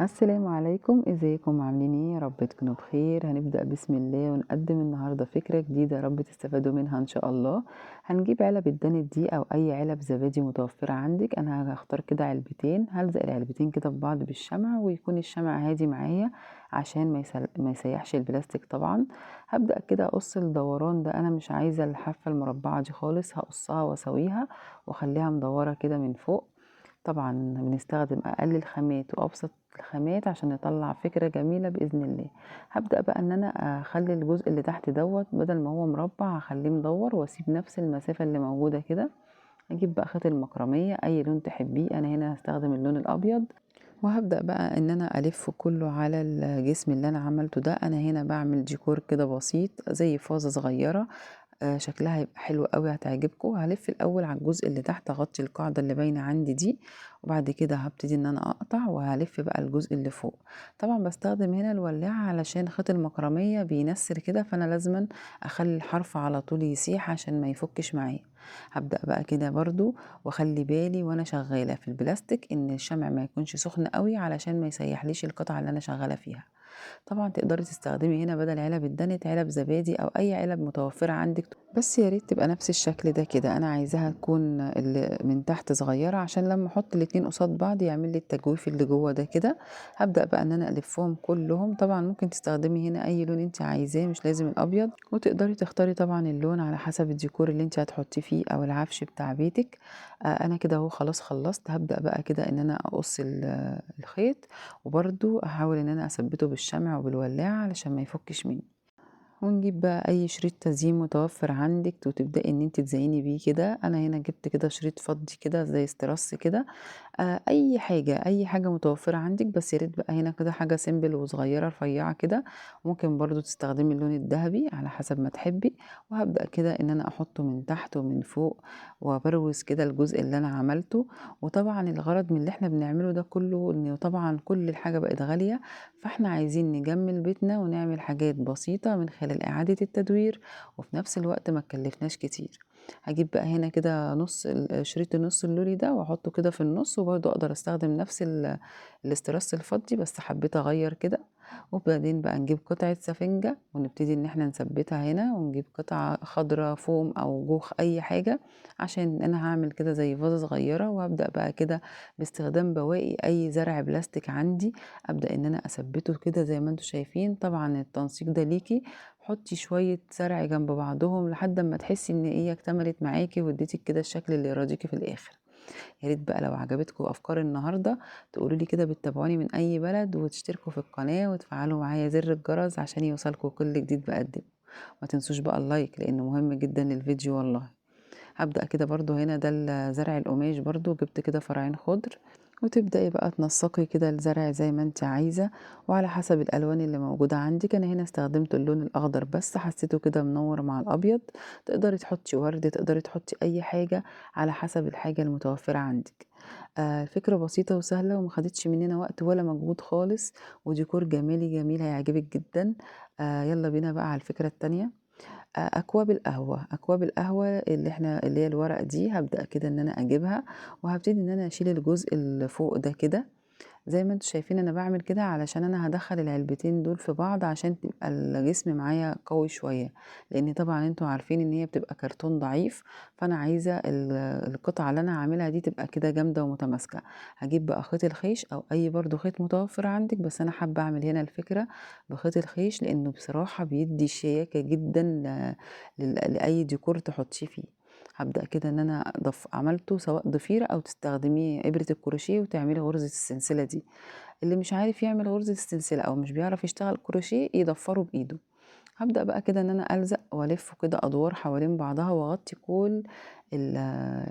السلام عليكم، ازيكم عاملين ايه؟ يا رب تكونوا بخير. هنبدأ بسم الله ونقدم النهاردة فكرة جديدة، يا رب تستفادوا منها ان شاء الله. هنجيب علب الدانت دي او اي علب زبادي متوفرة عندك. انا هختار كده علبتين، هلزق العلبتين كده في بعض بالشمع ويكون الشمع هادي معايا عشان ما يسيحش البلاستيك طبعا. هبدأ كده اقص الدوران ده، انا مش عايزة الحافة المربعة دي خالص، هقصها واسويها واخليها مدورة كده من فوق. طبعا بنستخدم اقل الخامات وابسط الخامات عشان نطلع فكرة جميلة بإذن الله. هبدأ بقى ان انا اخلي الجزء اللي تحت دوت بدل ما هو مربع هخليه مدور واسيب نفس المسافة اللي موجودة كده. اجيب بقى خيط المكرمية اي لون تحبيه، انا هنا هستخدم اللون الابيض. وهبدأ بقى ان انا الفه كله على الجسم اللي انا عملته ده. انا هنا بعمل ديكور كده بسيط زي فازة صغيرة. شكلها هيبقى حلو قوي، هتعجبكم. هلف الاول على الجزء اللي تحت، اغطي القاعده اللي باينه عندي دي، وبعد كده هبتدي ان انا اقطع وهلف بقى الجزء اللي فوق. طبعا بستخدم هنا الولاعه علشان خيط المكرميه بينسر كده، فانا لازما اخلي الحرف على طول يسيح عشان ما يفكش معايا. هبدأ بقى كده برضو، واخلي بالي وانا شغاله في البلاستيك ان الشمع ما يكونش سخن قوي علشان ما يسيحليش القطعه اللي انا شغاله فيها. طبعا تقدري تستخدمي هنا بدل علب الدانت علب زبادي او اي علب متوفرة عندك، بس يا ريت تبقى نفس الشكل ده كده. انا عايزاها تكون اللي من تحت صغيرة عشان لما احط الاتنين قصاد بعض يعمل لي التجويف اللي جوه ده كده. هبدأ بقى ان انا الفهم كلهم. طبعا ممكن تستخدمي هنا اي لون انت عايزاه، مش لازم الابيض، وتقدري تختاري طبعا اللون على حسب الديكور اللي انت هتحطيه فيه او العفش بتاع بيتك. انا كده اهو خلاص خلصت. هبدأ بقى كده ان انا اقص الخيط، وبرضو احاول ان انا اثبته بالشمع وبالولاعة علشان ما يفكش مني. ونجيب بقى اي شريط تزيين متوفر عندك وتبدأي ان انت تزيني بيه كده. انا هنا جبت كده شريط فضي كده زي استرس كده. اي حاجه متوفره عندك، بس يا ريت بقى هنا كده حاجه سيمبل وصغيره رفيعه كده. ممكن برضو تستخدمي اللون الذهبي على حسب ما تحبي. وهبدا كده ان انا احطه من تحت ومن فوق وبروز كده الجزء اللي انا عملته. وطبعا الغرض من اللي احنا بنعمله ده كله ان طبعا كل الحاجه بقت غاليه، فاحنا عايزين نجمل بيتنا ونعمل حاجات بسيطه من خلال اعاده التدوير، وفي نفس الوقت ما تكلفناش كتير. هجيب بقى هنا كده نص شريط النص اللولي ده واحطه كده في النص، وبرضه اقدر استخدم نفس الاسترس الفضي، بس حبيت اغير كده. وبعدين بقى نجيب قطعة سفنجة ونبتدي ان احنا نثبتها هنا، ونجيب قطعة خضراء فوم او جوخ اي حاجة عشان انا هعمل كده زي فازة صغيرة. وابدأ بقى كده باستخدام بواقي اي زرع بلاستيك عندي، ابدأ ان انا اثبته كده زي ما انتم شايفين. طبعا التنسيق ده ليكي، حطي شوية زرع جنب بعضهم لحد ما تحسي ان ايه اكتملت معاكي واديتك كده الشكل اللي يراضيكي في الاخر. يا ريت بقى لو عجبتكم افكار النهارده تقولوا لي كده بتتابعوني من اي بلد، وتشتركوا في القناه وتفعلوا معايا زر الجرس عشان يوصلكوا كل جديد بقدمه. ما تنسوش بقى اللايك لانه مهم جدا للفيديو والله. هبدأ كده برضو هنا ده زرع القماش، برضو جبت كده فرعين خضر، وتبدأي بقى تنسقي كده الزرع زي ما انت عايزة وعلى حسب الألوان اللي موجودة عندك. أنا هنا استخدمت اللون الأخضر بس حسيته كده منور مع الأبيض. تقدري تحطي ورد، تقدري تحطي أي حاجة على حسب الحاجة المتوفرة عندك. الفكرة بسيطة وسهلة ومخدتش مننا وقت ولا مجهود خالص، وديكور جمالي جميل هيعجبك جدا. يلا بينا بقى على الفكرة التانية. أكواب القهوة اللي هي الورق دي، هبدأ كده إن أنا أجيبها وهابتدي إن أنا أشيل الجزء اللي فوق ده كده زي ما انتم شايفين. انا بعمل كده علشان انا هدخل العلبتين دول في بعض عشان تبقى الجسم معايا قوي شوية، لان طبعا انتوا عارفين ان هي بتبقى كرتون ضعيف، فانا عايزة القطعة اللي انا عاملها دي تبقى كده جامدة ومتماسكة. هجيب بقى خيط الخيش او اي برضو خيط متوفر عندك، بس انا حابة اعمل هنا الفكرة بخيط الخيش لانه بصراحة بيدي شياكة جدا لأي ديكور تحطيه فيه. هبدأ كده ان انا عملته سواء ضفيرة او تستخدميه ابرة الكروشيه وتعملي غرزة السلسلة دي. اللي مش عارف يعمل غرزة السلسلة او مش بيعرف يشتغل كروشيه يضفره بايده. هبدأ بقى كده ان انا الزق والفه كده ادوار حوالين بعضها واغطي كل ال-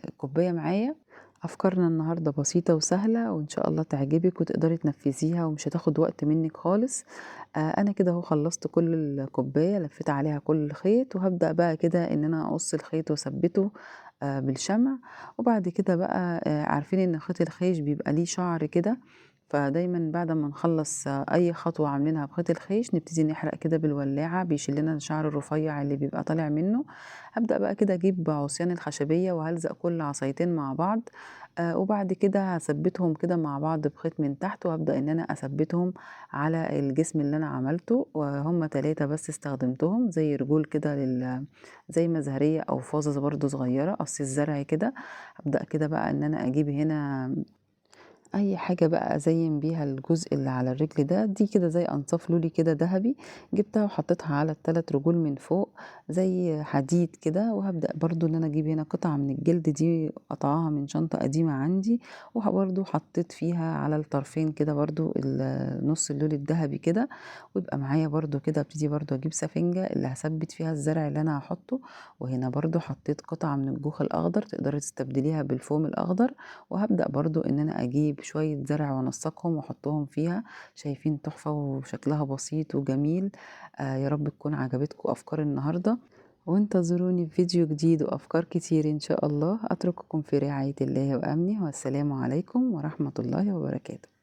الكوباية معايا. افكارنا النهاردة بسيطة وسهلة وان شاء الله تعجبك وتقدري تنفذيها ومش هتاخد وقت منك خالص. انا كده اهو خلصت كل الكوباية، لفيت عليها كل الخيط، وهبدأ بقى كده ان انا اقص الخيط واثبته بالشمع. وبعد كده بقى عارفين ان خيط الخيش بيبقى ليه شعر كده، فدايما بعد ما نخلص اي خطوة عاملينها بخيط الخيش نبتدي نحرق كده بالولاعة بيشيل لنا الشعر الرفيع اللي بيبقى طالع منه. هبدأ بقى كده اجيب عصيان الخشبية وهلزق كل عصايتين مع بعض. وبعد كده هاثبّتهم كده مع بعض بخيط من تحت، وهابدأ إن أنا أثبّتهم على الجسم اللي أنا عملته، وهُم 3 بس استخدمتهم زي رجول كده زي مزهرية أو فازة برضه صغيّرة، قص الزرع كده. هابدأ كده بقى إن أنا أجيب هنا أي حاجة بقى أزيّن بيها الجزء اللي على الرجل ده، دي كده زي أنصاف لولي كده دهبي، جِبتها وحطيتها على ال3 رجول من فوق زي حديد كده، وهابدأ برضه إن أنا أجيب هنا قطعة من الجلد دي قاطعاها من شنطة قديمة عندي، برضه حطيت فيها على الطرفين كده برضه نُص اللولي الدهبي كده، ويبقى معايا برضه كده أبتدي برضه أجيب سفنجة اللي هاثبّت فيها الزرع اللي أنا هاحطه، وهنا برضه حطيت قطعة من الجوخ الأخضر تقدري تستبدليها بالفوم الأخضر، وهابدأ برضه إن أنا أجيب شوية زرع وأنسّقهم وأحطهم فيها، شايفين تحفة وشكلها بسيط وجميل. يا رب تكون عجبتكم أفكار النهارده، وانتظروني في فيديو جديد وأفكار كتير إن شاء الله. أترككم في رعاية الله وأمنه، والسلام عليكم ورحمة الله وبركاته.